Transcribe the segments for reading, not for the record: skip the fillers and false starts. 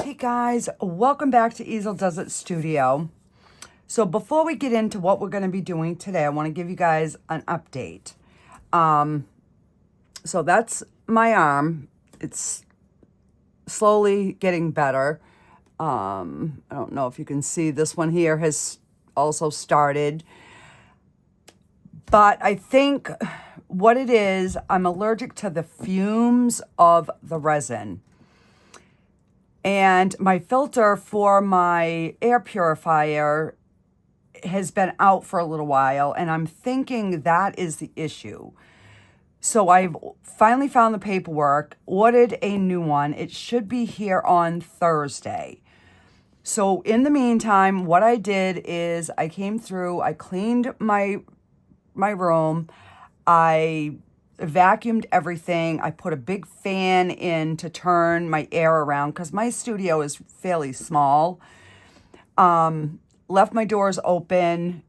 Hey guys, welcome back to Easeldoesitstudio. So before we get into what we're going to be doing today, I want to give you guys an update. So that's my arm. It's slowly getting better. I don't know if you can see, this one here has also started. But I think what it is, I'm allergic to the fumes of the resin. And my filter for my air purifier has been out for a little while, and I'm thinking that is the issue. So I've finally found the paperwork, ordered a new one. It should be here on Thursday. So in the meantime, what I did is I came through, I cleaned my room, I vacuumed everything. I put a big fan in to turn my air around because my studio is fairly small. Left my doors open,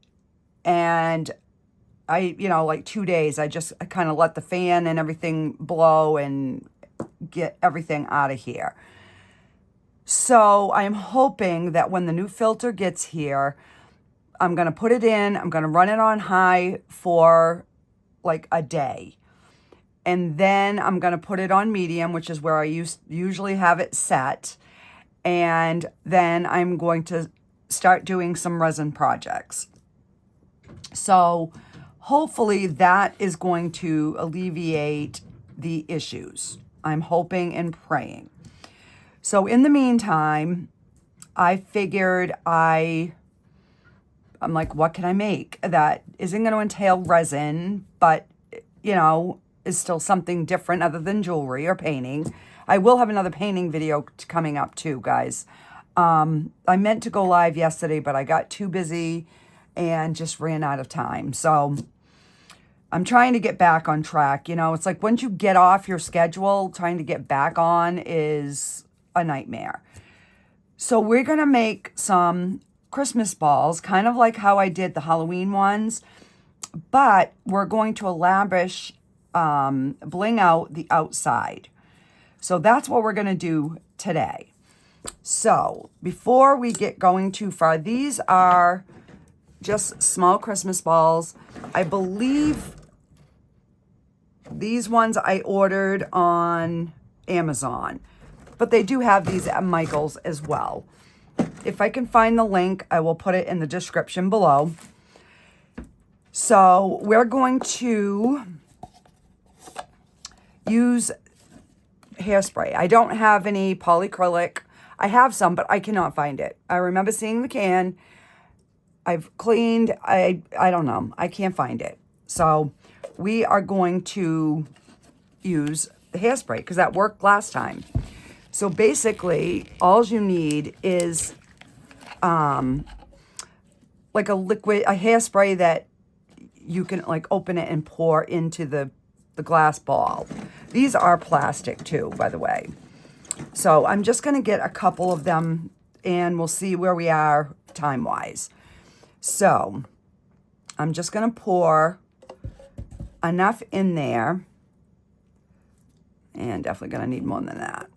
and like 2 days, I kind of let the fan and everything blow and get everything out of here. So I'm hoping that when the new filter gets here, I'm going to put it in, I'm going to run it on high for like a day. And then I'm going to put it on medium, which is where I usually have it set. And then I'm going to start doing some resin projects. So hopefully that is going to alleviate the issues. I'm hoping and praying. So in the meantime, I figured I'm like, what can I make that isn't going to entail resin, but, is still something different other than jewelry or painting. I will have another painting video coming up too, guys. I meant to go live yesterday, but I got too busy and just ran out of time. So I'm trying to get back on track. It's like once you get off your schedule, trying to get back on is a nightmare. So we're going to make some Christmas balls, kind of like how I did the Halloween ones, but we're going to elaborate bling out the outside. So that's what we're going to do today. So before we get going too far, these are just small Christmas balls. I believe these ones I ordered on Amazon, but they do have these at Michael's as well. If I can find the link, I will put it in the description below. So we're going to use hairspray. I don't have any polyacrylic. I have some, but I cannot find it. I remember seeing the can. I've cleaned. I don't know. I can't find it. So we are going to use the hairspray because that worked last time. So basically, all you need is like a liquid, a hairspray that you can like open it and pour into the glass ball. These are plastic too, by the way. So I'm just going to get a couple of them and we'll see where we are time-wise. So I'm just going to pour enough in there, and definitely going to need more than that.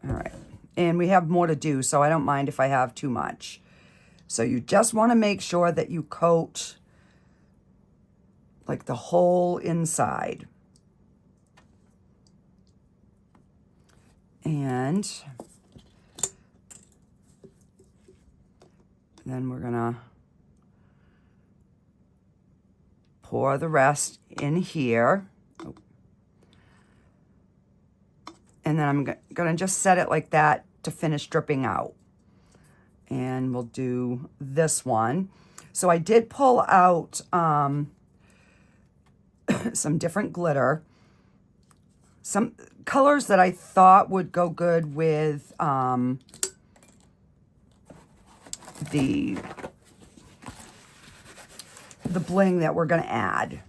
All right. And we have more to do, so I don't mind if I have too much. So you just want to make sure that you coat like the whole inside. And then we're going to pour the rest in here. And then I'm going to just set it like that to finish dripping out. And we'll do this one. So I did pull out some different glitter. Some colors that I thought would go good with the bling that we're going to add.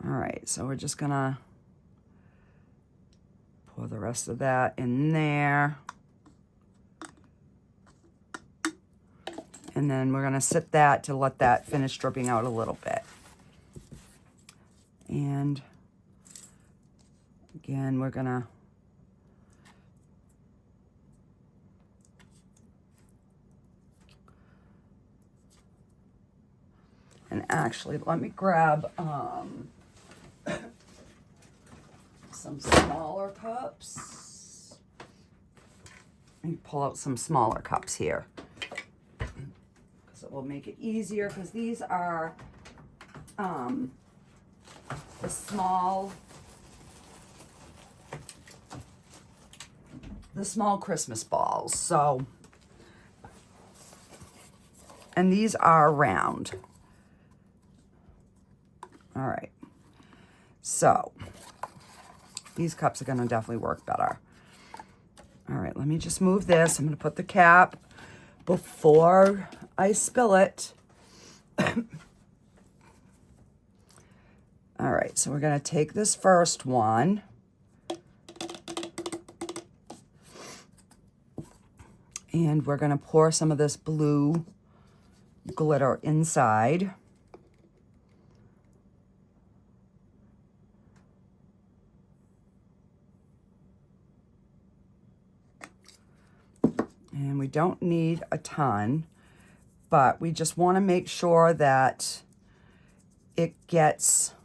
All right, so we're just going to pour the rest of that in there. And then we're going to sit that to let that finish dripping out a little bit. And Again, we're gonna and actually let me grab some smaller cups. Let me pull out some smaller cups here because it will make it easier, because these are the small Christmas balls. So, and these are round. All right, so these cups are going to definitely work better. All right, let me just move this. I'm going to put the cap before I spill it. All right, so we're going to take this first one. And we're going to pour some of this blue glitter inside. And we don't need a ton, but we just want to make sure that it gets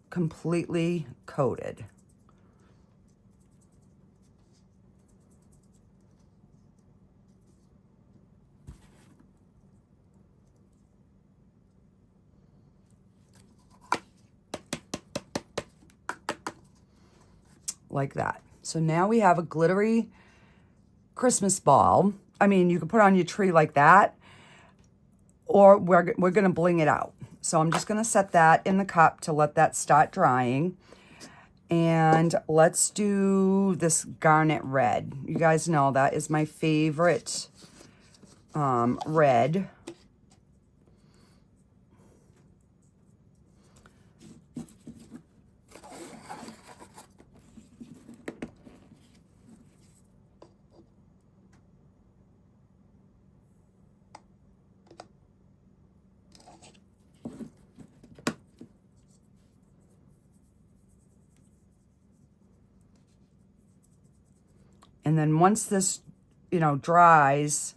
completely coated. Like that. So now we have a glittery Christmas ball. I mean, you can put it on your tree like that, or we're going to bling it out. So I'm just going to set that in the cup to let that start drying. And let's do this garnet red. You guys know that is my favorite red. And then once this, you know, dries,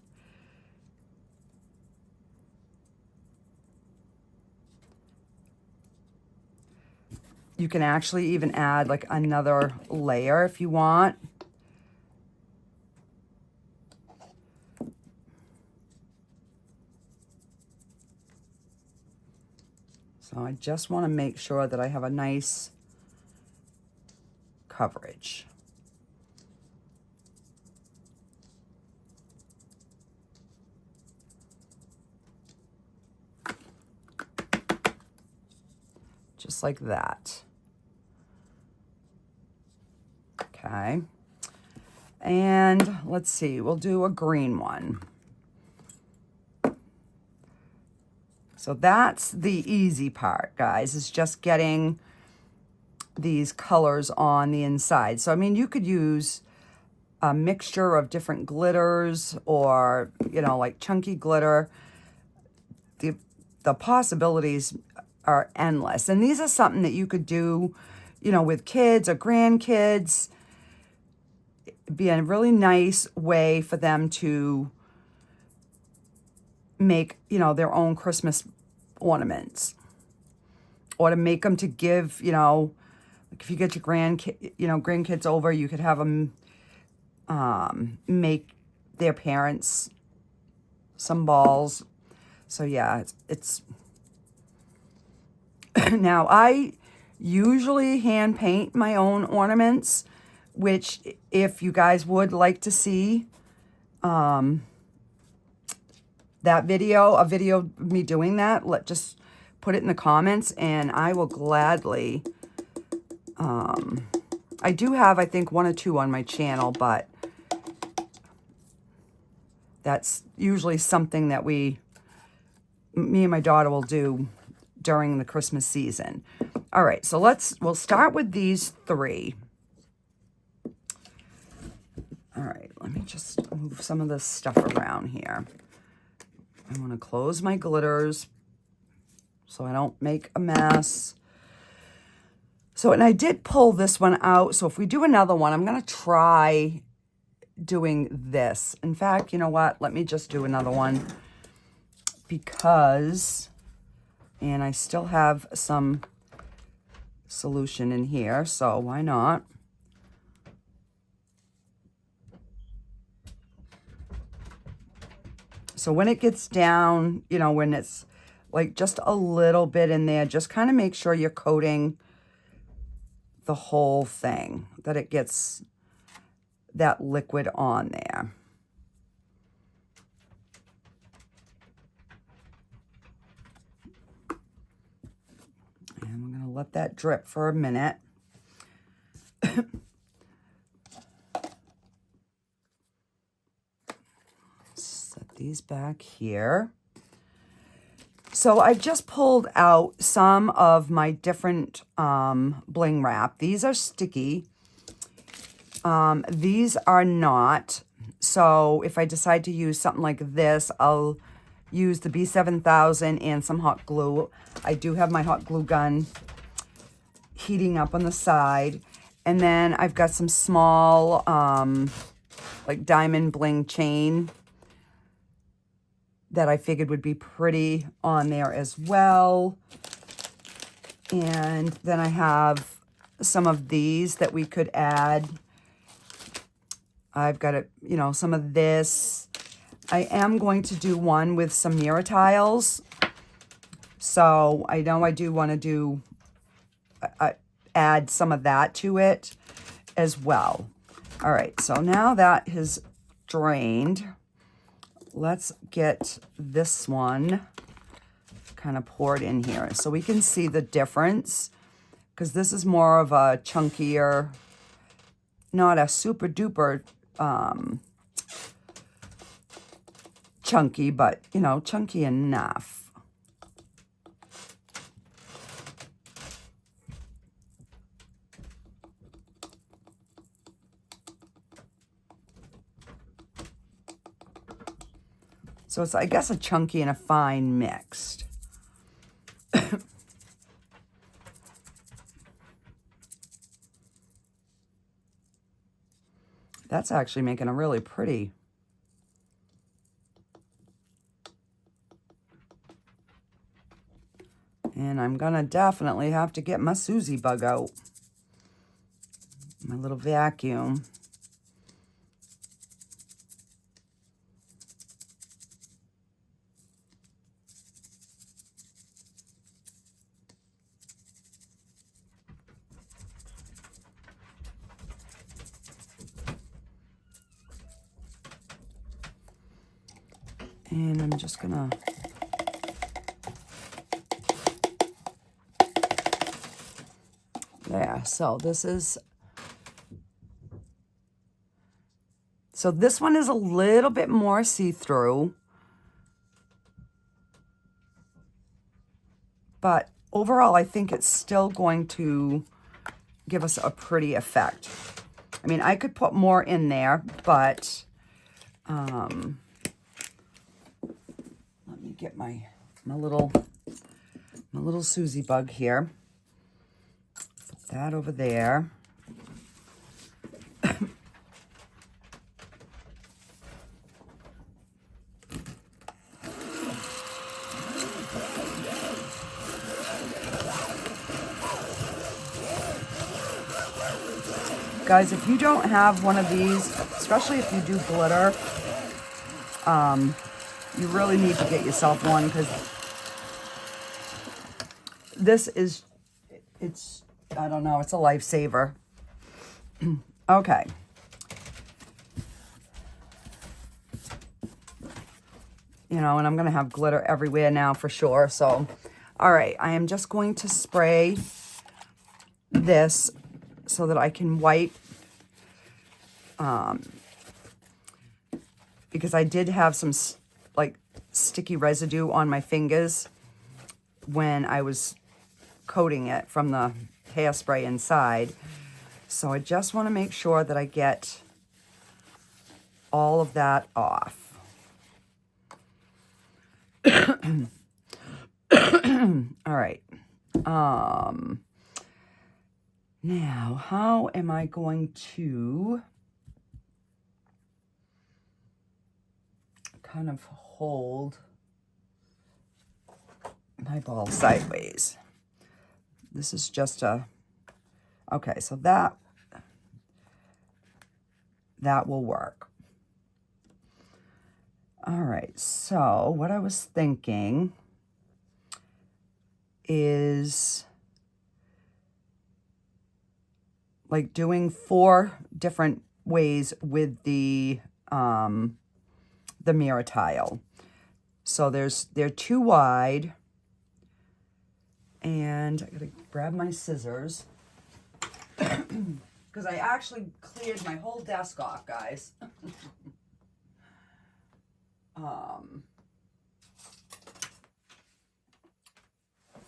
you can actually even add like another layer if you want. So I just want to make sure that I have a nice coverage. Just like that. Okay. And let's see, we'll do a green one. So that's the easy part, guys, is just getting these colors on the inside. So, I mean, you could use a mixture of different glitters or, you know, like chunky glitter. The possibilities are endless. And these are something that you could do, you know, with kids or grandkids. It'd be a really nice way for them to make, you know, their own Christmas ornaments, or to make them to give, you know, like if you get your grandkids over, you could have them make their parents some balls. So yeah, it's now I usually hand paint my own ornaments, which if you guys would like to see that video, a video of me doing that, just put it in the comments and I will gladly, I do have, I think, 1 or 2 on my channel, but that's usually something that me and my daughter will do during the Christmas season. All right, so we'll start with these 3. All right, let me just move some of this stuff around here. I want to close my glitters so I don't make a mess. So, and I did pull this one out. So if we do another one, I'm going to try doing this. In fact, you know what? Let me just do another one because, and I still have some solution in here, so why not? So when it gets down, you know, when it's like just a little bit in there, just kind of make sure you're coating the whole thing, that it gets that liquid on there. And we're going to let that drip for a minute. Set these back here. So I just pulled out some of my different bling wrap. These are sticky. These are not. So if I decide to use something like this, I'll use the B7000 and some hot glue. I do have my hot glue gun heating up on the side. And then I've got some small like diamond bling chain that I figured would be pretty on there as well. And then I have some of these that we could add. I've got it, you know, some of this. I am going to do one with some mirror tiles. So I know I do want to do, add some of that to it as well. All right, so now that has drained, let's get this one kind of poured in here so we can see the difference, because this is more of a chunkier, not a super duper chunky, but you know, chunky enough. So it's, I guess, a chunky and a fine mixed. That's actually making a really pretty. And I'm gonna definitely have to get my Susie bug out. My little vacuum. And I'm just gonna there. So this is, so this one is a little bit more see-through, but overall I think it's still going to give us a pretty effect. I mean, I could put more in there, but let me get my little Susie bug here. Put that over there. Guys, if you don't have one of these, especially if you do glitter, you really need to get yourself one, because this is, it's, I don't know, it's a lifesaver. Okay. You know, and I'm going to have glitter everywhere now for sure. So, all right, I am just going to spray this so that I can wipe, because I did have some like sticky residue on my fingers when I was coating it from the hairspray inside. So I just want to make sure that I get all of that off. All right. Now, how am I going to kind of hold my ball sideways? This is just a, okay, so that will work. All right, so what I was thinking is like doing 4 different ways with the mirror tile. So they're too wide, and I gotta grab my scissors because I actually cleared my whole desk off, guys.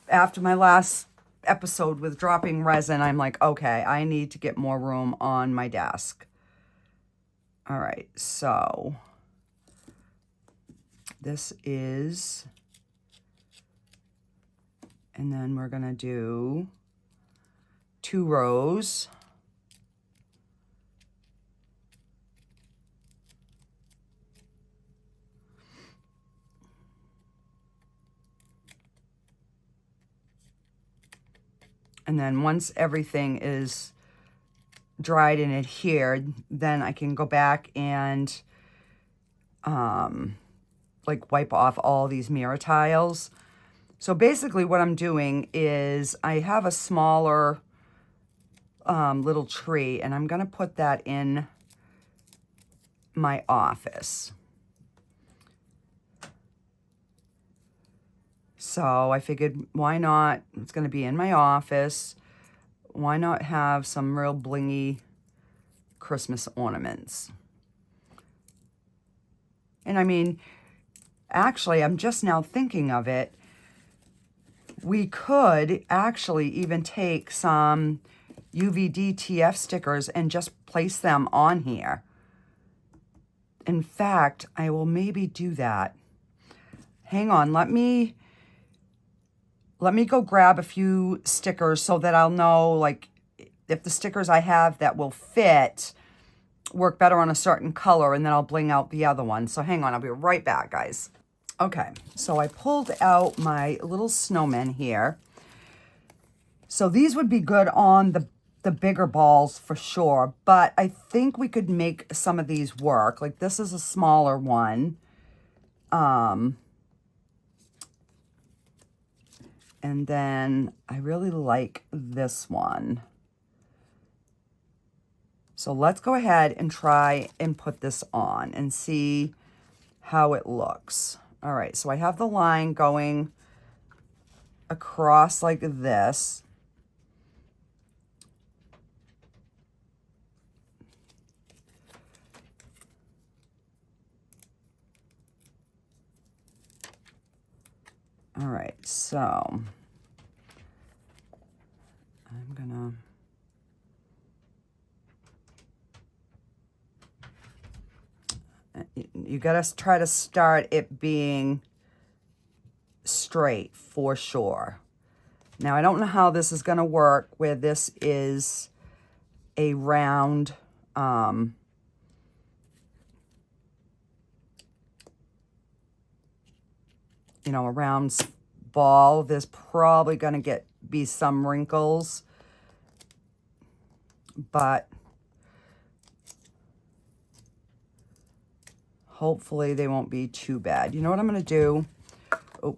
After my last episode with dropping resin, I'm like, okay, I need to get more room on my desk. All right, so this is, and then we're gonna do 2 rows. And then once everything is dried and adhered, then I can go back and like wipe off all these mirror tiles. So basically what I'm doing is I have a smaller little tree, and I'm gonna put that in my office. So I figured, why not? It's going to be in my office. Why not have some real blingy Christmas ornaments? And I mean, actually, I'm just now thinking of it. We could actually even take some UVD TF stickers and just place them on here. In fact, I will maybe do that. Hang on, let me go grab a few stickers so that I'll know, like, if the stickers I have that will fit work better on a certain color, and then I'll bling out the other one. So hang on, I'll be right back, guys. Okay, so I pulled out my little snowmen here. So these would be good on the bigger balls for sure, but I think we could make some of these work. Like, this is a smaller one. And then I really like this one. So let's go ahead and try and put this on and see how it looks. All right, so I have the line going across like this. All right, so I'm gonna you gotta try to start it being straight for sure. Now, I don't know how this is gonna work where this is a round you know, a round ball. There's probably going to be some wrinkles, but hopefully they won't be too bad. You know what I'm going to do? Oh,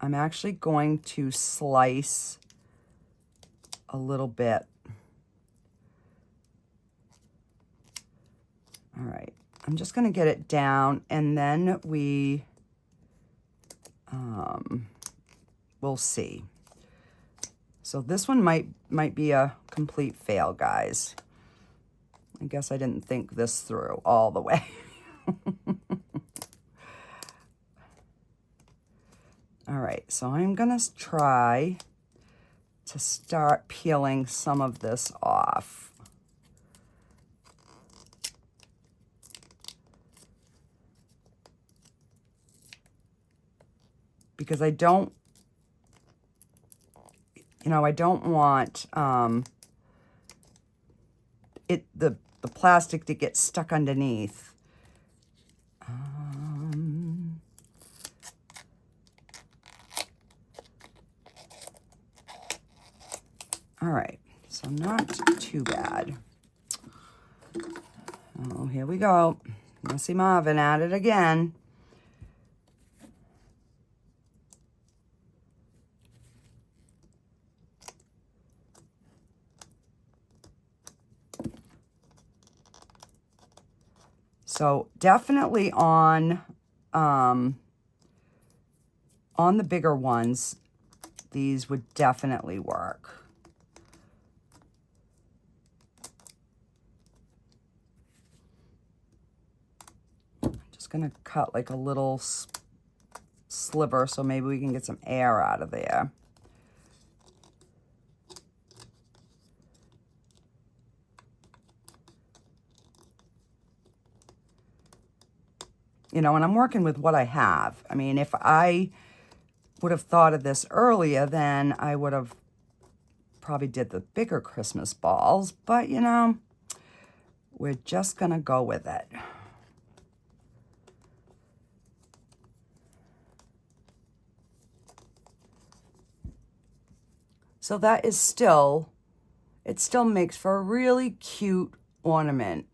I'm actually going to slice a little bit. All right, I'm just going to get it down, and then we'll see. So this one might be a complete fail, guys. I guess I didn't think this through all the way. All right, so I'm gonna try to start peeling some of this off. Because I don't, you know, I don't want the plastic to get stuck underneath. All right, so not too bad. Oh, here we go. Messy Marvin at it again. So definitely on the bigger ones, these would definitely work. I'm just gonna cut like a little sliver so maybe we can get some air out of there. You know, and I'm working with what I have. I mean, if I would have thought of this earlier, then I would have probably did the bigger Christmas balls. But, you know, we're just going to go with it. So that is still, it still makes for a really cute ornament.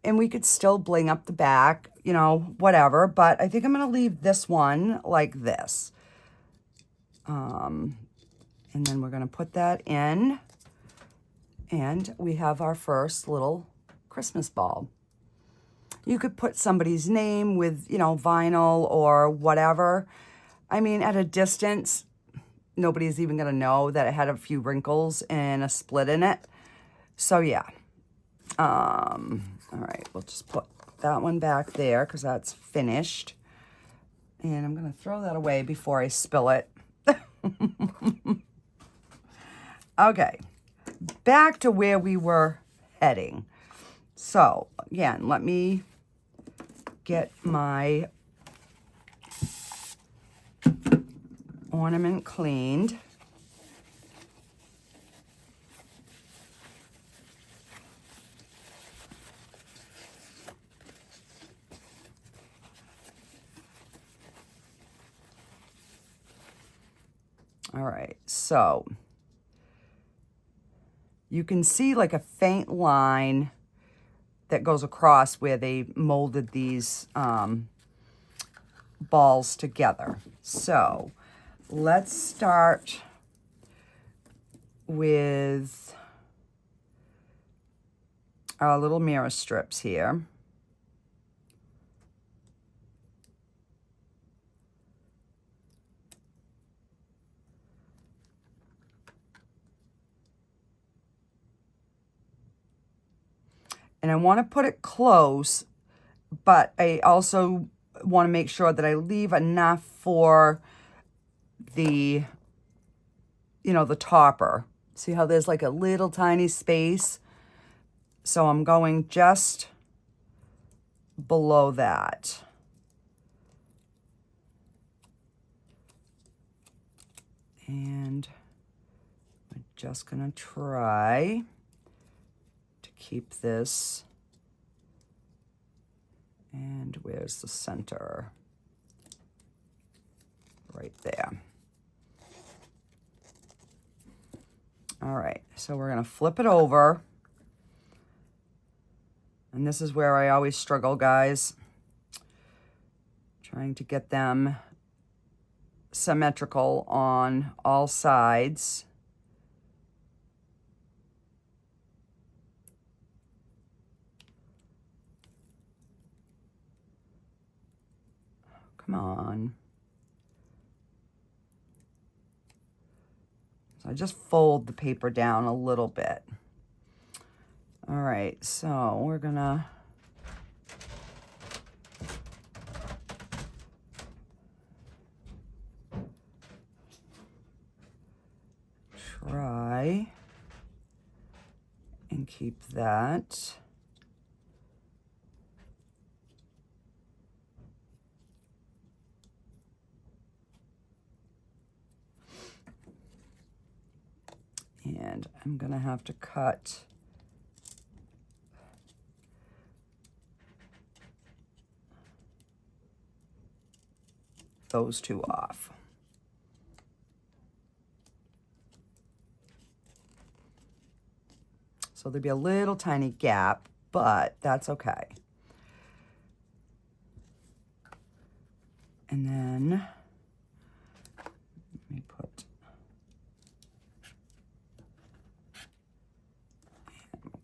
And we could still bling up the back, you know, whatever. But I think I'm going to leave this one like this. And then we're going to put that in. And we have our first little Christmas ball. You could put somebody's name with, you know, vinyl or whatever. I mean, at a distance, nobody's even going to know that it had a few wrinkles and a split in it. So, yeah. All right, we'll just put that one back there because that's finished. And I'm going to throw that away before I spill it. Okay, back to where we were heading. So, again, let me get my ornament cleaned. All right, so you can see like a faint line that goes across where they molded these balls together. So let's start with our little mirror strips here. And I want to put it close, but I also want to make sure that I leave enough for the, you know, the topper. See how there's like a little tiny space? So I'm going just below that. And I'm just going to try to keep this. And where's the center? Right there. All right, so we're going to flip it over. And this is where I always struggle, guys. Trying to get them symmetrical on all sides. Come on. So I just fold the paper down a little bit. All right, so we're gonna try and keep that. And I'm gonna have to cut those two off. So there'd be a little tiny gap, but that's okay. And then let me put,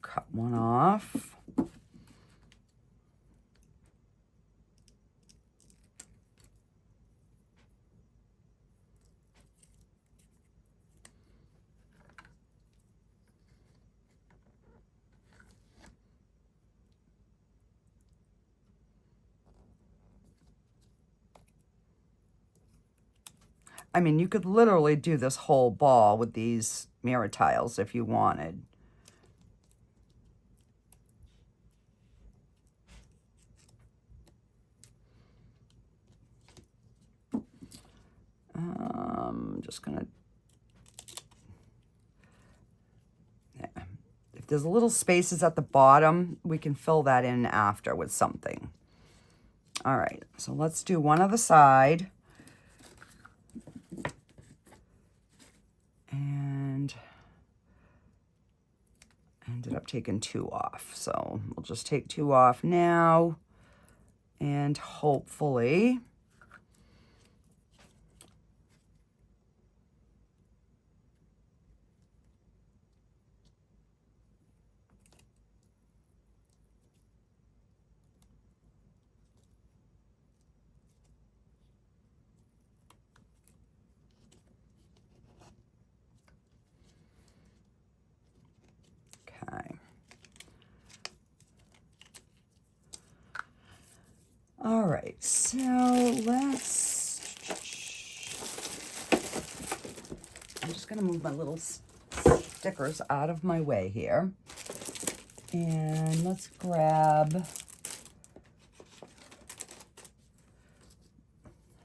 cut one off. I mean, you could literally do this whole ball with these mirror tiles if you wanted. I'm just gonna, yeah. If there's little spaces at the bottom, we can fill that in after with something. All right, so let's do one other side. And I ended up taking two off. So we'll just take two off now. And hopefully all right, so let's, I'm just gonna move my little stickers out of my way here. And let's grab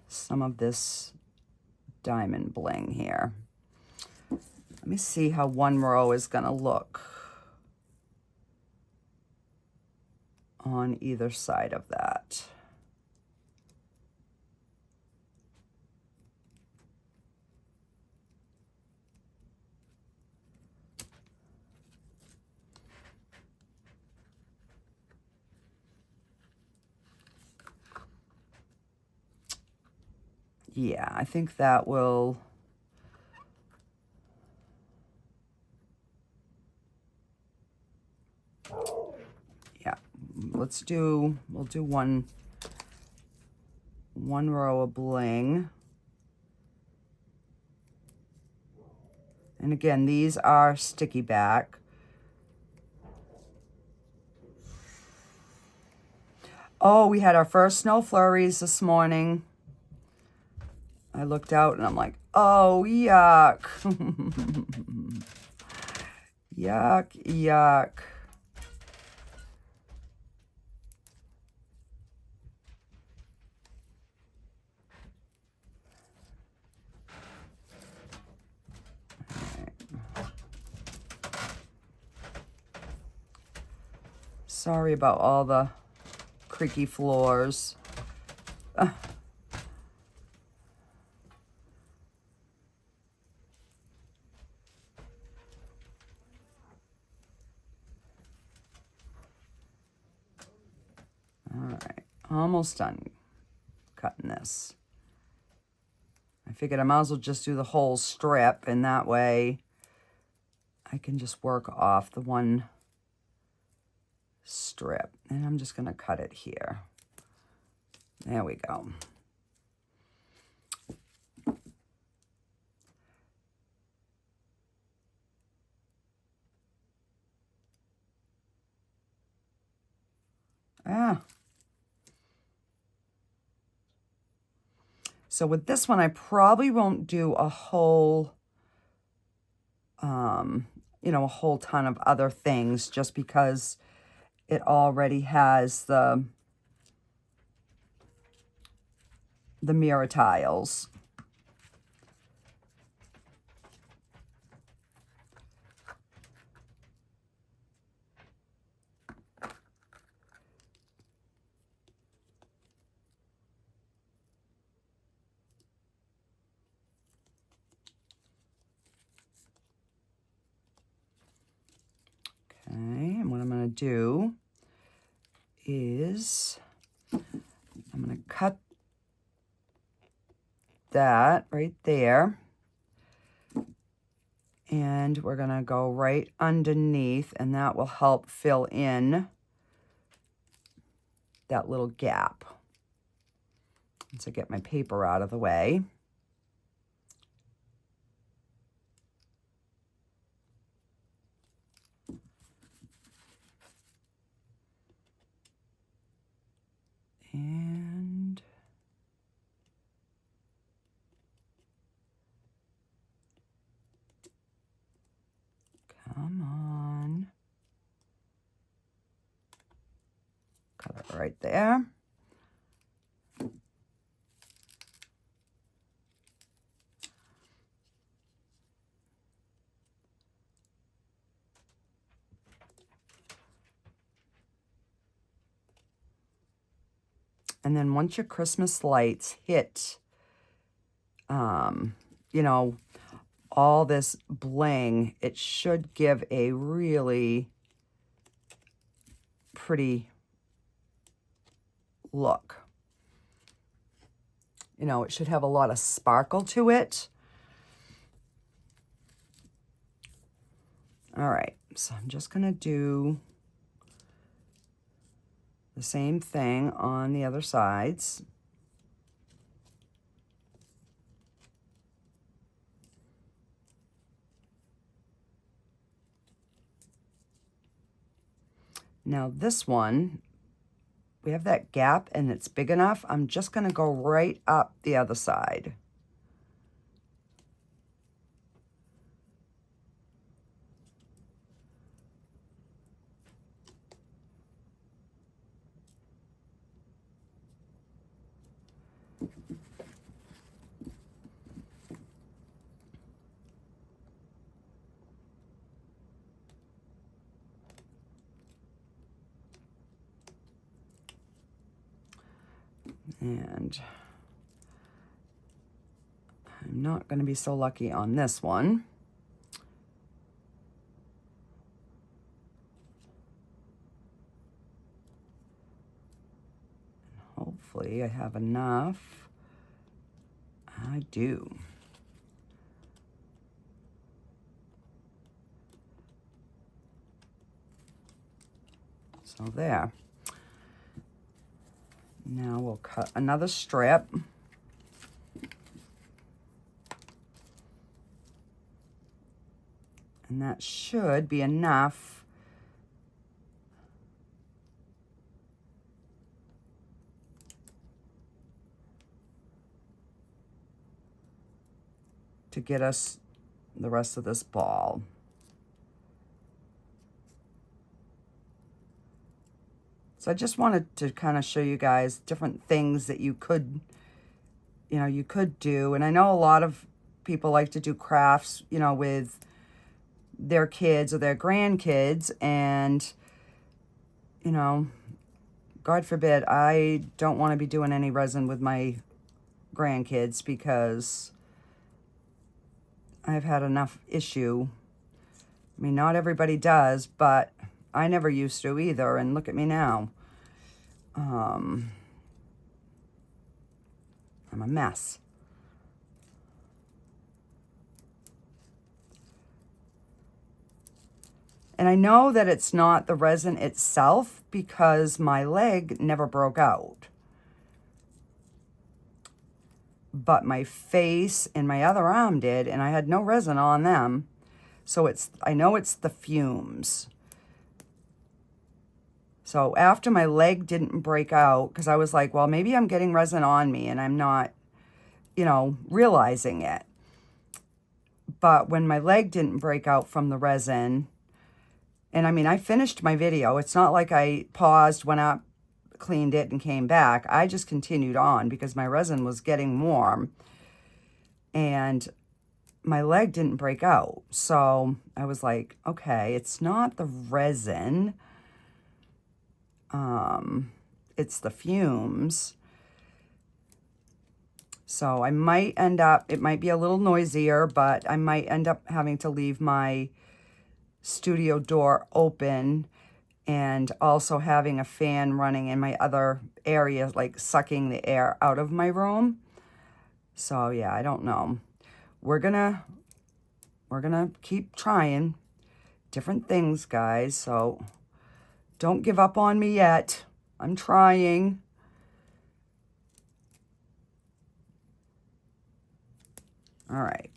some of this diamond bling here. Let me see how one row is gonna look on either side of that. Yeah, I think that will, yeah, we'll do one row of bling. And again, these are sticky back. Oh, we had our first snow flurries this morning. I looked out and I'm like, oh, yuck. Yuck, yuck. Sorry about all the creaky floors. Almost done cutting this. I figured I might as well just do the whole strip, and that way I can just work off the one strip. And I'm just going to cut it here. There we go. So with this one, I probably won't do a whole, you know, a whole ton of other things just because it already has the mirror tiles. do is I'm going to cut that right there. And we're going to go right underneath, and that will help fill in that little gap. Once I get my paper out of the way. And come on. Cut it right there. And then once your Christmas lights hit, you know, all this bling, it should give a really pretty look. You know, it should have a lot of sparkle to it. All right, so I'm just gonna do the same thing on the other sides. Now this one, we have that gap and it's big enough. I'm just gonna go right up the other side. And I'm not going to be so lucky on this one. Hopefully I have enough. I do. So there. Now we'll cut another strip. And that should be enough to get us the rest of this ball. So I just wanted to kind of show you guys different things that you could, you know, you could do. And I know a lot of people like to do crafts, you know, with their kids or their grandkids. And, you know, God forbid, I don't want to be doing any resin with my grandkids because I've had enough issue. I mean, not everybody does, but I never used to either, and look at me now. I'm a mess. And I know that it's not the resin itself because my leg never broke out. But my face and my other arm did, and I had no resin on them. So I know it's the fumes. So after my leg didn't break out, because I was like, well, maybe I'm getting resin on me and I'm not, you know, realizing it. But when my leg didn't break out from the resin, and I mean, I finished my video. It's not like I paused, went up, cleaned it, and came back. I just continued on because my resin was getting warm. And my leg didn't break out. So I was like, okay, it's not the resin. It's the fumes. So I might end up, it might be a little noisier, but I might end up having to leave my studio door open and also having a fan running in my other area, like sucking the air out of my room. So yeah, I don't know. We're gonna keep trying different things, guys. So don't give up on me yet. I'm trying. All right.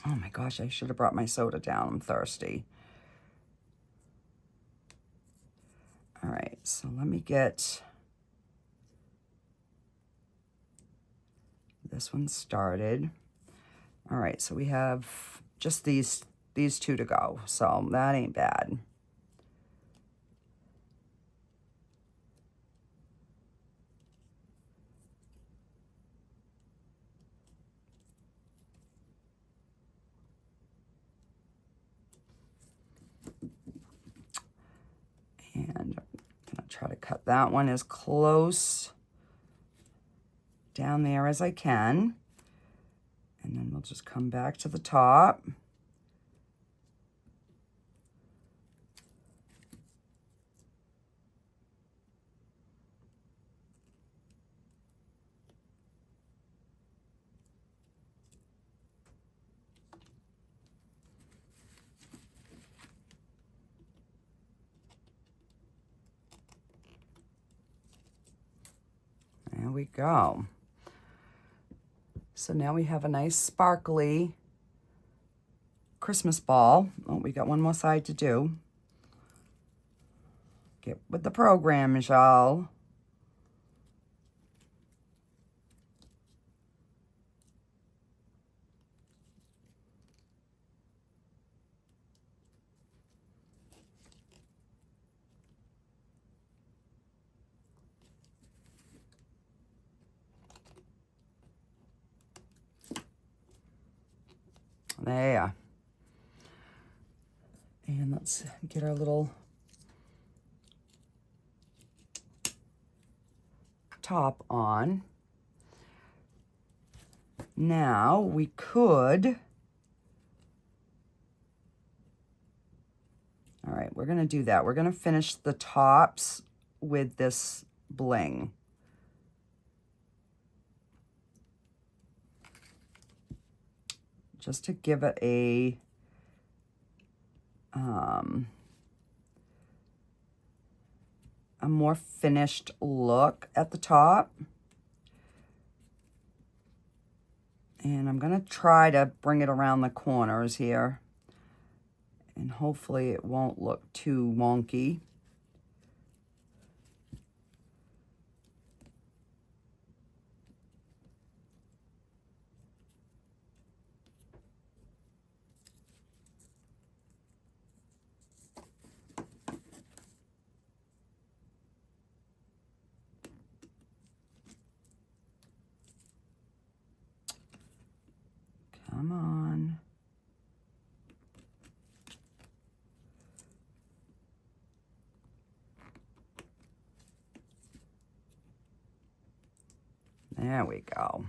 Oh my gosh, I should have brought my soda down. I'm thirsty. All right, so let me get this one started. All right, so we have just these two to go, so that ain't bad. And I'm gonna try to cut that one as close down there as I can. And then we'll just come back to the top. There we go. So now we have a nice sparkly Christmas ball. Oh, we got one more side to do. Get with the program, Michelle. There. And let's get our little top on. Now we could, all right, we're gonna do that. We're gonna finish the tops with this bling. Just to give it a more finished look at the top. And I'm gonna try to bring it around the corners here. And hopefully it won't look too wonky. Come on. There we go.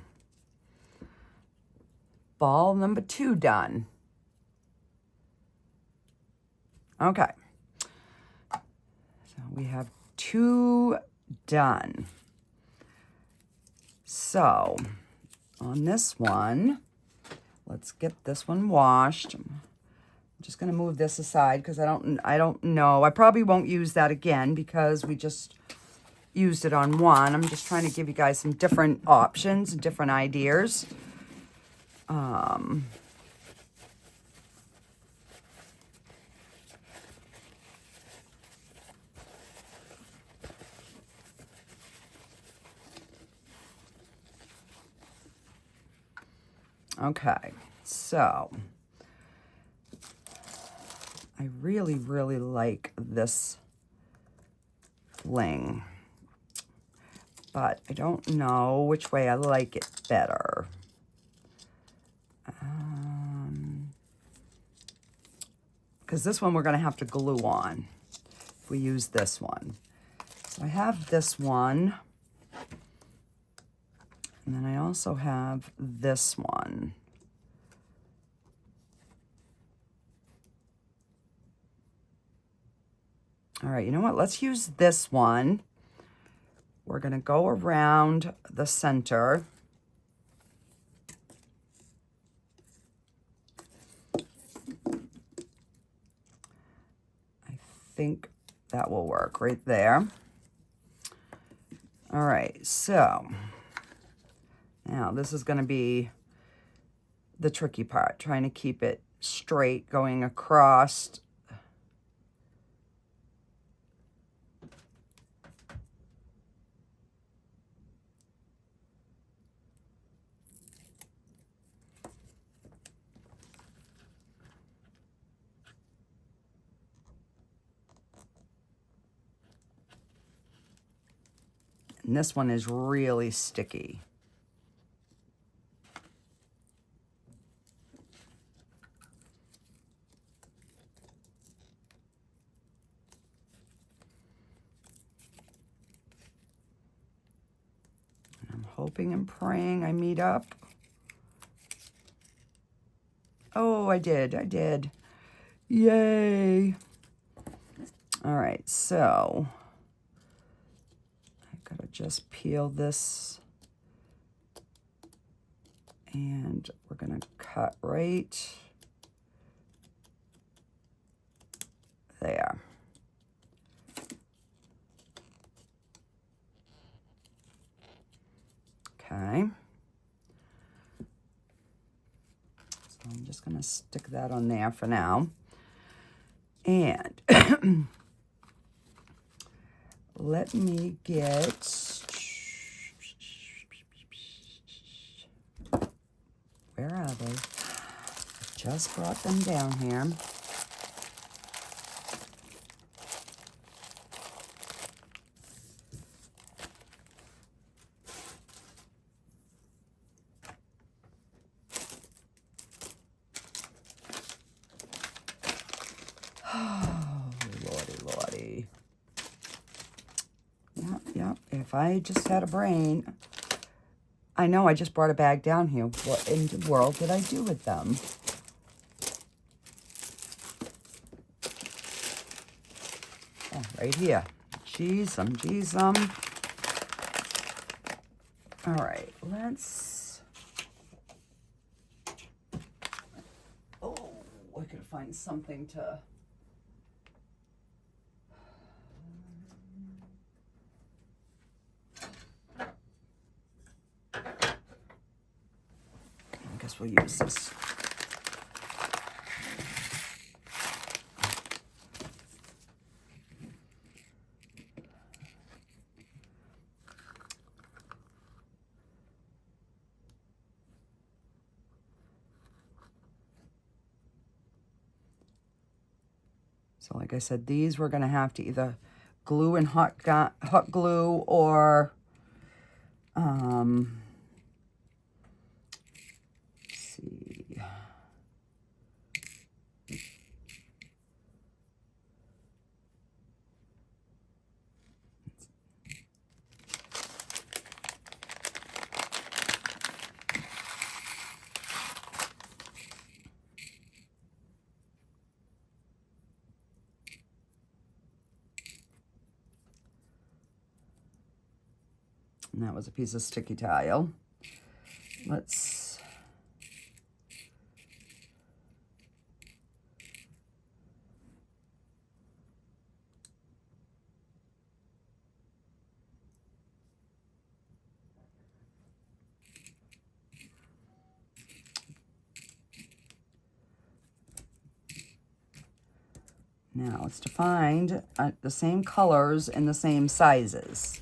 Ball number 2 done. Okay. So we have 2 done. So on this one, let's get this one washed. I'm just going to move this aside because I don't know. I probably won't use that again because we just used it on one. I'm just trying to give you guys some different options and different ideas. Okay, so I really, really like this bling, but I don't know which way I like it better. Because this one we're going to have to glue on if we use this one. So I have this one. And then I also have this one. All right, you know what? Let's use this one. We're going to go around the center. I think that will work right there. All right, so now this is going to be the tricky part, trying to keep it straight going across. And this one is really sticky. And I'm hoping and praying I meet up. Oh, I did. Yay. All right, so I gotta just peel this and we're gonna cut right there. Okay. So I'm just gonna stick that on there for now. And let me get, where are they? I just brought them down here. Oh, Lordy. Yep. If I just had a brain. I know I just brought a bag down here. What in the world did I do with them? Oh, right here. Jeez. All right, let's... Oh, I gotta find something to... I guess we'll use this. So like I said, these we're gonna have to either glue and hot glue or let's see. And that was a piece of sticky tile. Let's... Now it's to find the same colors and the same sizes.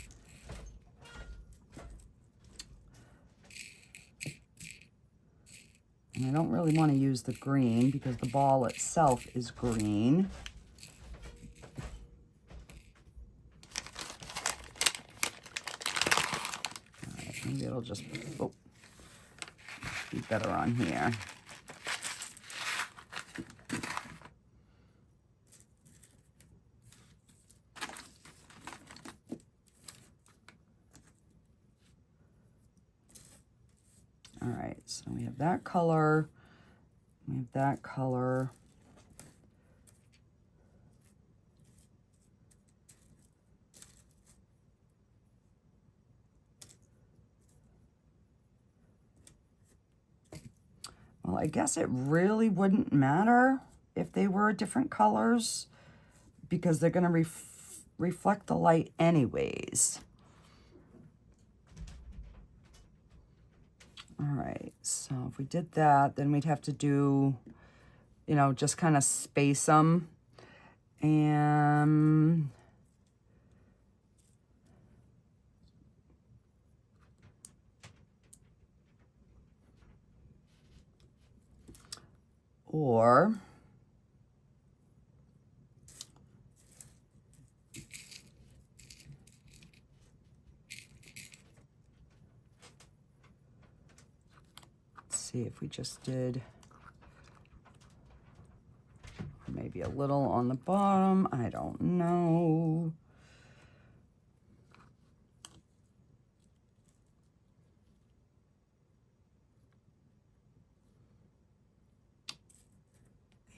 And I don't really want to use the green because the ball itself is green. All right, maybe it'll just be better on here. All right, so we have that color, we have that color. Well, I guess it really wouldn't matter if they were different colors because they're going to reflect the light anyways. All right, so if we did that, then we'd have to do, you know, just kind of space them. And or let's see if we just did maybe a little on the bottom. I don't know.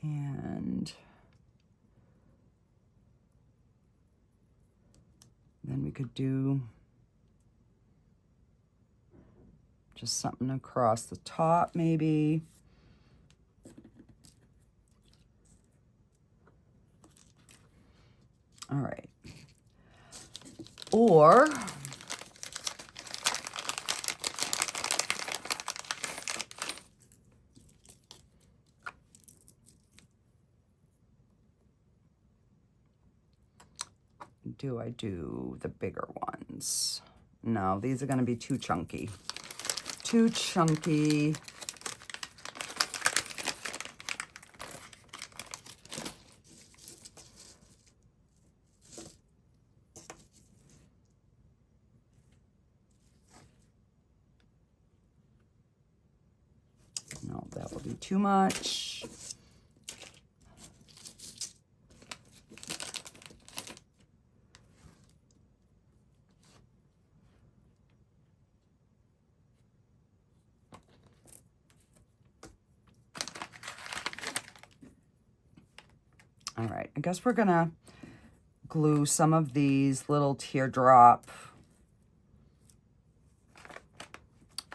And then we could do just something across the top, maybe. All right. Or do I do the bigger ones? No, these are going to be too chunky. Too chunky. No, that will be too much. All right, I guess we're gonna glue some of these little teardrop.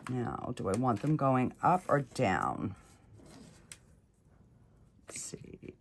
Now, do I want them going up or down? Let's see.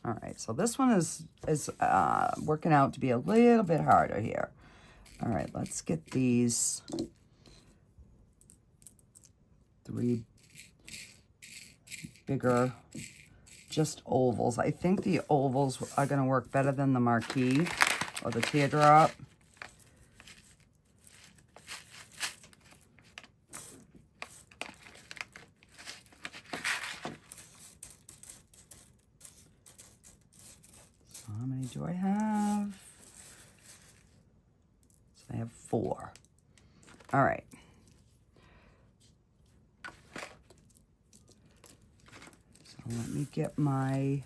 All right, so this one is working out to be a little bit harder here. All right, let's get these 3 bigger, just ovals. I think the ovals are gonna work better than the marquee or the teardrop. How many do I have? So I have 4. All right. So let me get my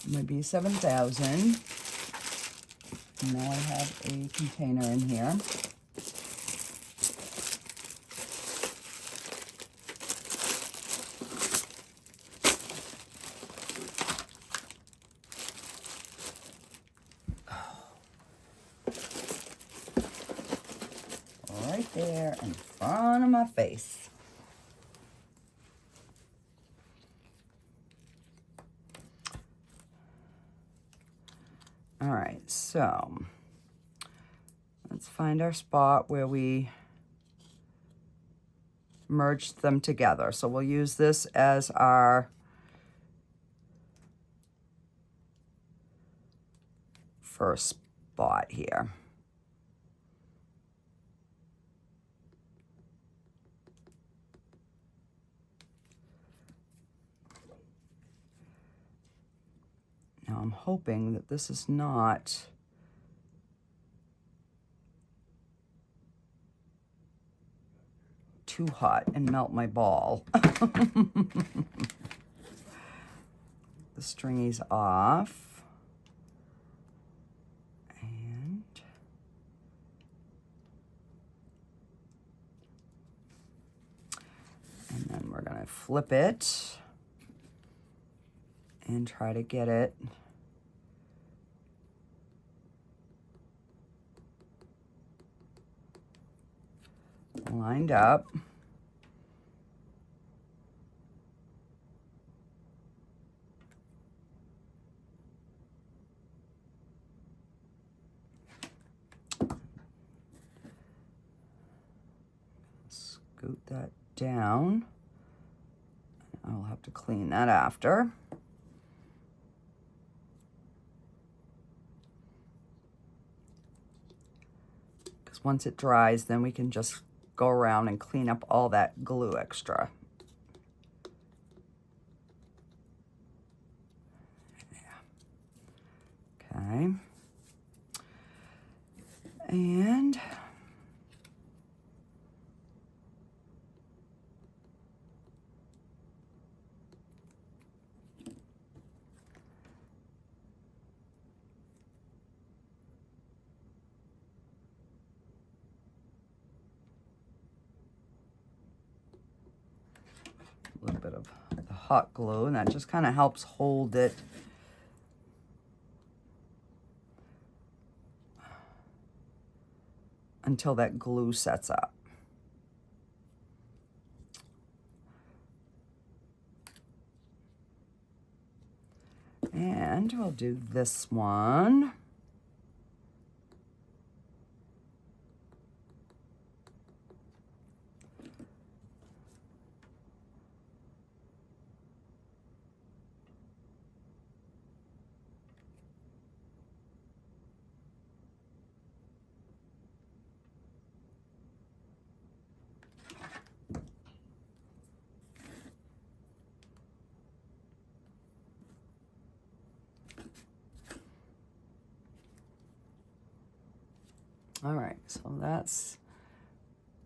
B7000. Now I have a container in here. There in front of my face. All right, so let's find our spot where we merged them together. So we'll use this as our first spot here. Now Now I'm hoping that this is not too hot and melt my ball. The stringies off. And then we're gonna flip it and try to get it lined up. Scoot that down. I'll have to clean that after. Because once it dries, then we can just go around and clean up all that glue extra. Okay. And a little bit of the hot glue, and that just kind of helps hold it until that glue sets up. And we'll do this one. All right, so that's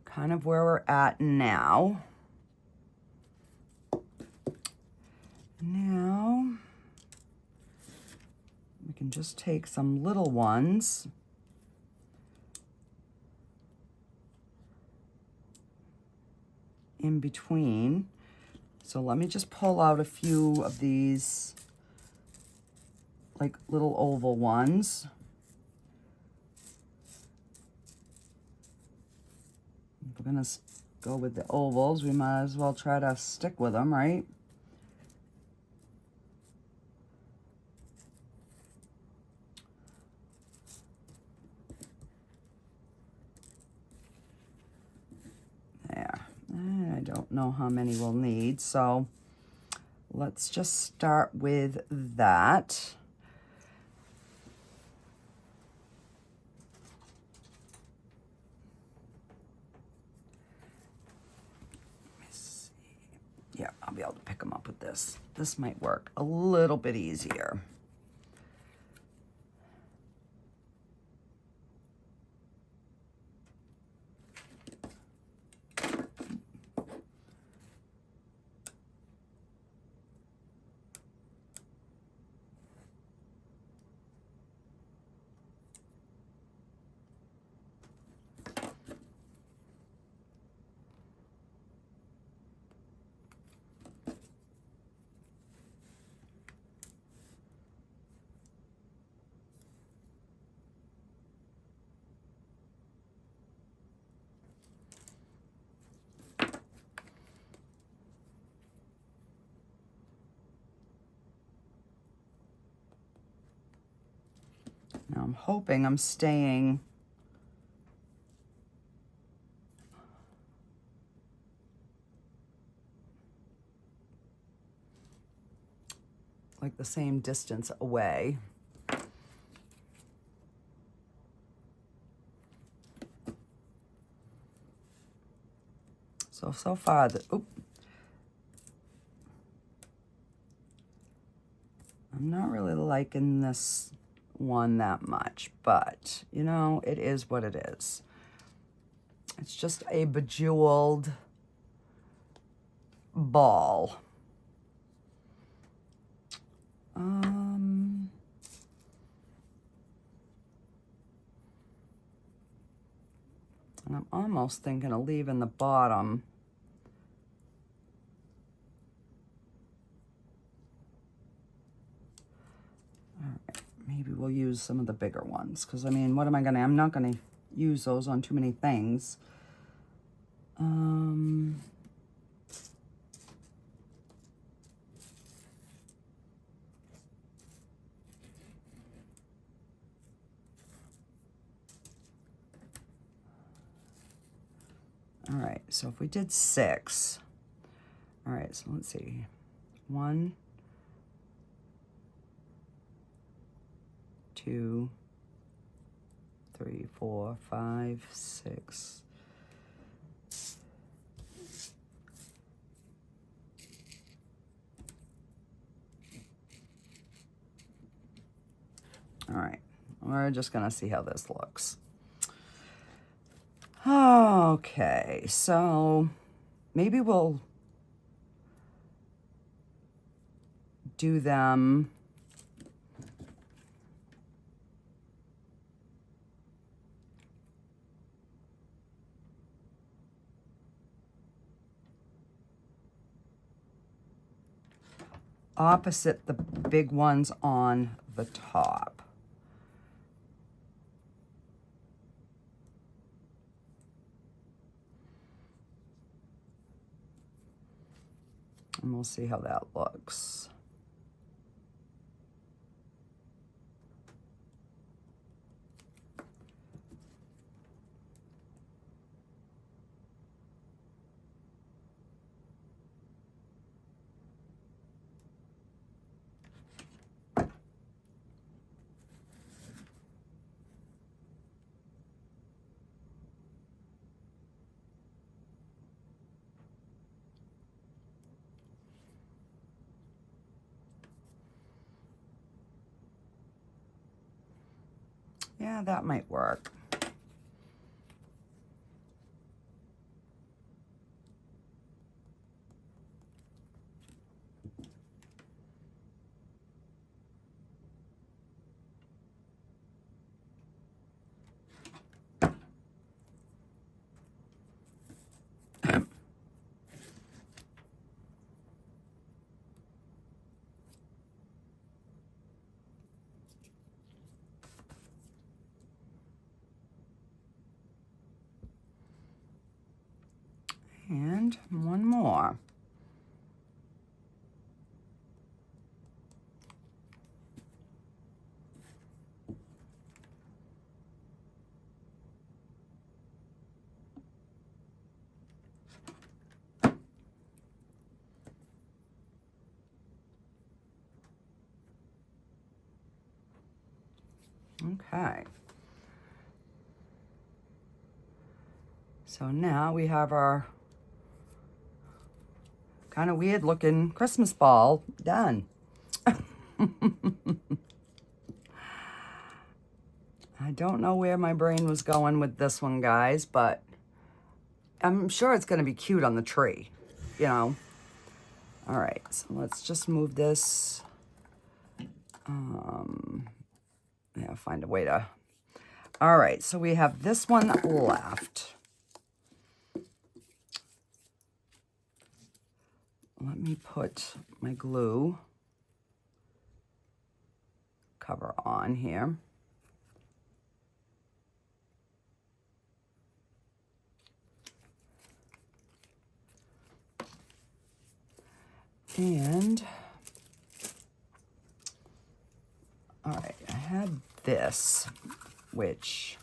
kind of where we're at now. Now, we can just take some little ones in between. So let me just pull out a few of these, like little oval ones. If we're gonna go with the ovals, we might as well try to stick with them, right? There. I don't know how many we'll need, so let's just start with that. Yeah, I'll be able to pick them up with this. This might work a little bit easier. Now I'm hoping I'm staying like the same distance away. So far, I'm not really liking this one that much, but you know, it is what it is. It's just a bejeweled ball. And I'm almost thinking of leaving the bottom maybe we'll use some of the bigger ones, because I mean, what am I gonna, I'm not gonna use those on too many things. All right, so if we did 6, all right, so let's see, 1, 2, 3, 4, 5, 6. All right, we're just gonna see how this looks. Okay, so maybe we'll do them opposite the big ones on the top. And we'll see how that looks. Yeah, that might work. And one more. Okay. So now we have our kind of weird looking Christmas ball done. I don't know where my brain was going with this one, guys, but I'm sure it's going to be cute on the tree, you know. All right, so let's just move this. Yeah, find a way to. All right, so we have this one left. Let me put my glue cover on here. And, all right, I had this, which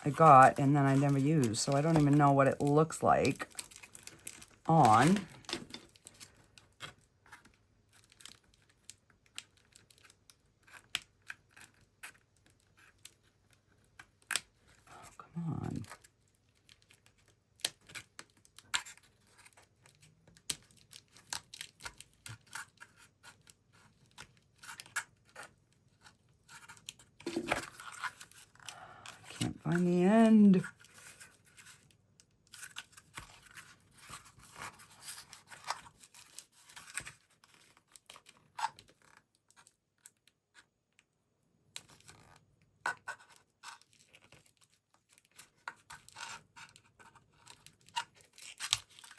I got and then I never used, so I don't even know what it looks like on. Oh, come on. Can't find the end.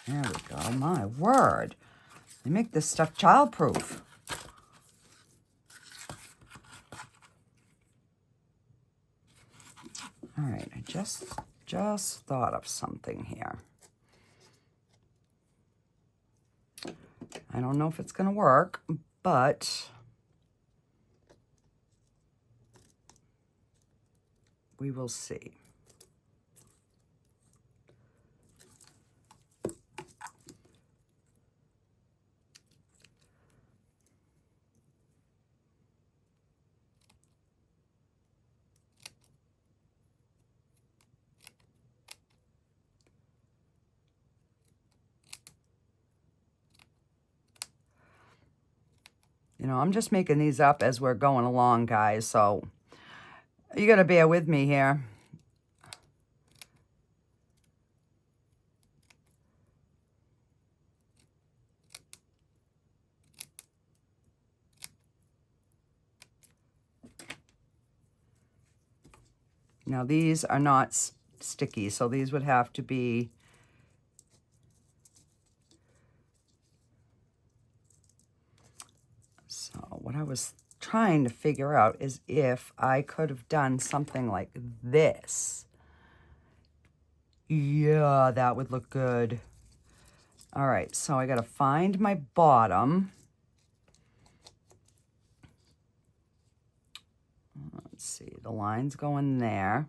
There we go. My word. They make this stuff childproof. All right, I just thought of something here. I don't know if it's going to work, but we will see. You know, I'm just making these up as we're going along, guys, so you got to bear with me here. Now, these are not sticky, so these would have to be what I was trying to figure out is if I could have done something like this. Yeah, that would look good. All right, so I got to find my bottom. Let's see, the lines go in there.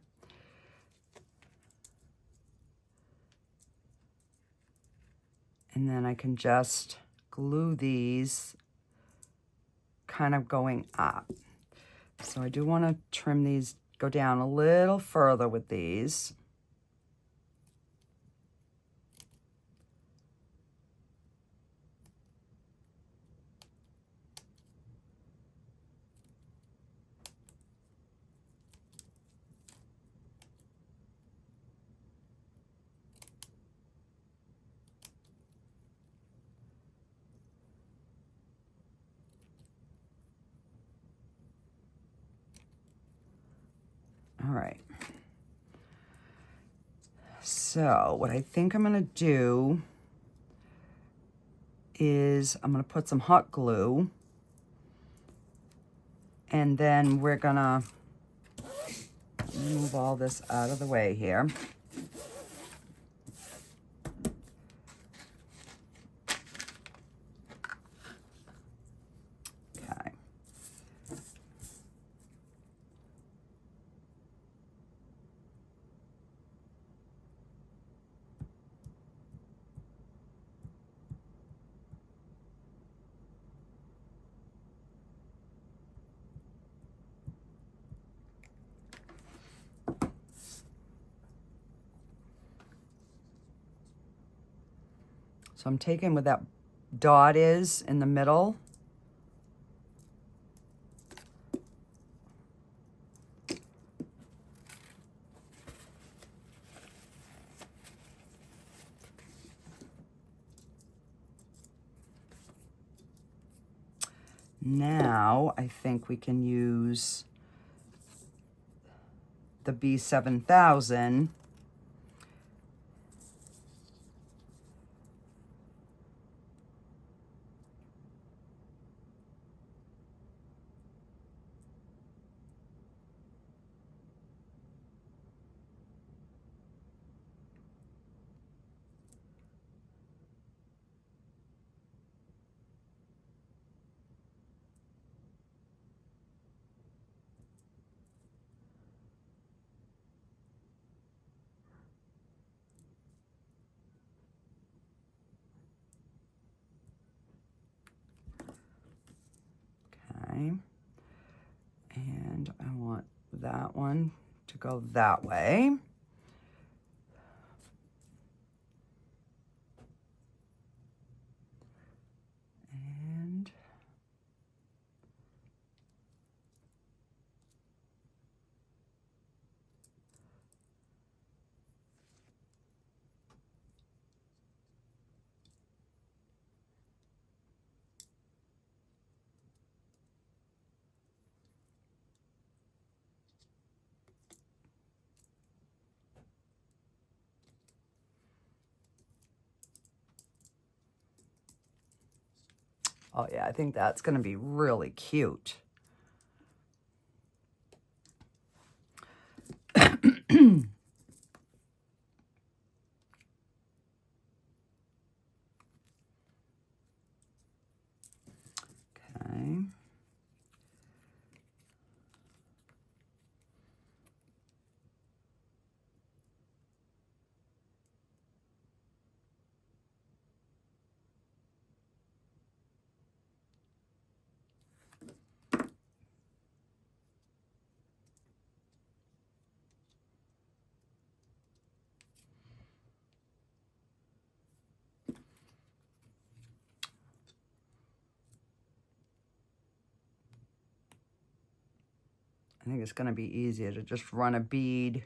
And then I can just glue these kind of going up. So I do want to trim these, go down a little further with these. All right. So what I think I'm going to do is I'm going to put some hot glue, and then we're going to move all this out of the way here. Okay. So I'm taking where that dot is in the middle. Now I think we can use the B7000. Okay. And I want that one to go that way. And Oh yeah, I think that's going to be really cute. Okay. I think it's going to be easier to just run a bead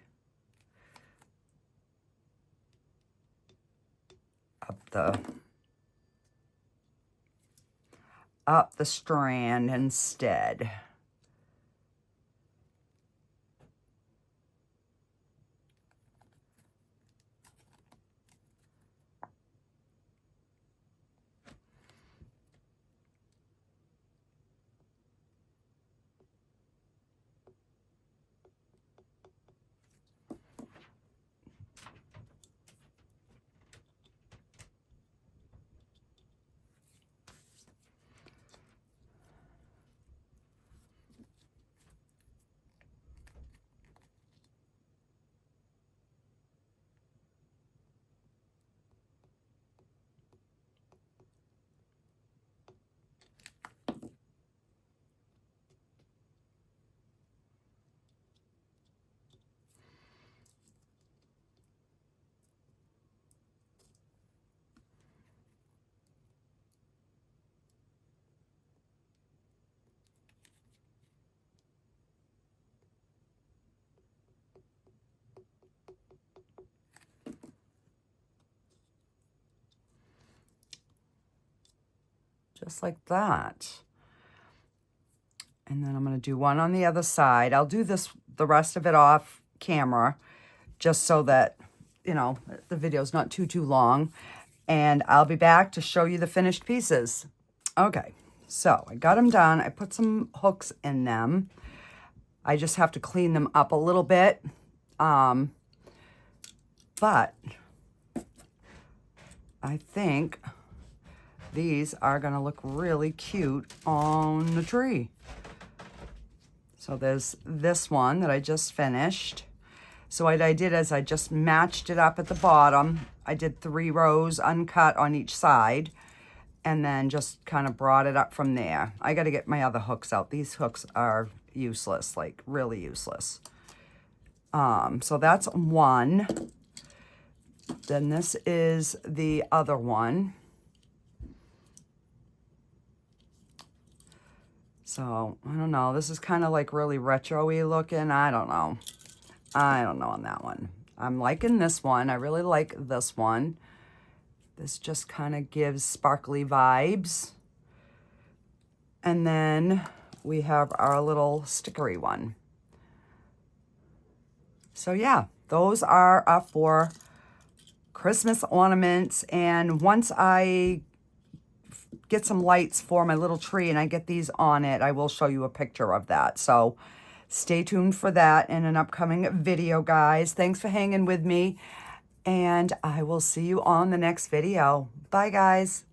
up the strand instead. Just like that. And then I'm going to do one on the other side. I'll do the rest of it off camera, just so that, you know, the video's not too long. And I'll be back to show you the finished pieces. Okay, so I got them done. I put some hooks in them. I just have to clean them up a little bit. But I think these are going to look really cute on the tree. So there's this one that I just finished. So what I did is I just matched it up at the bottom. I did 3 rows uncut on each side, and then just kind of brought it up from there. I got to get my other hooks out. These hooks are useless, like really useless. So that's one. Then this is the other one. So, I don't know. This is kind of like really retro-y looking. I don't know. I don't know on that one. I'm liking this one. I really like this one. This just kind of gives sparkly vibes. And then we have our little stickery one. So, yeah, those are up for Christmas ornaments. And once I get some lights for my little tree and I get these on it, I will show you a picture of that. So stay tuned for that in an upcoming video, guys. Thanks for hanging with me, and I will see you on the next video. Bye, guys.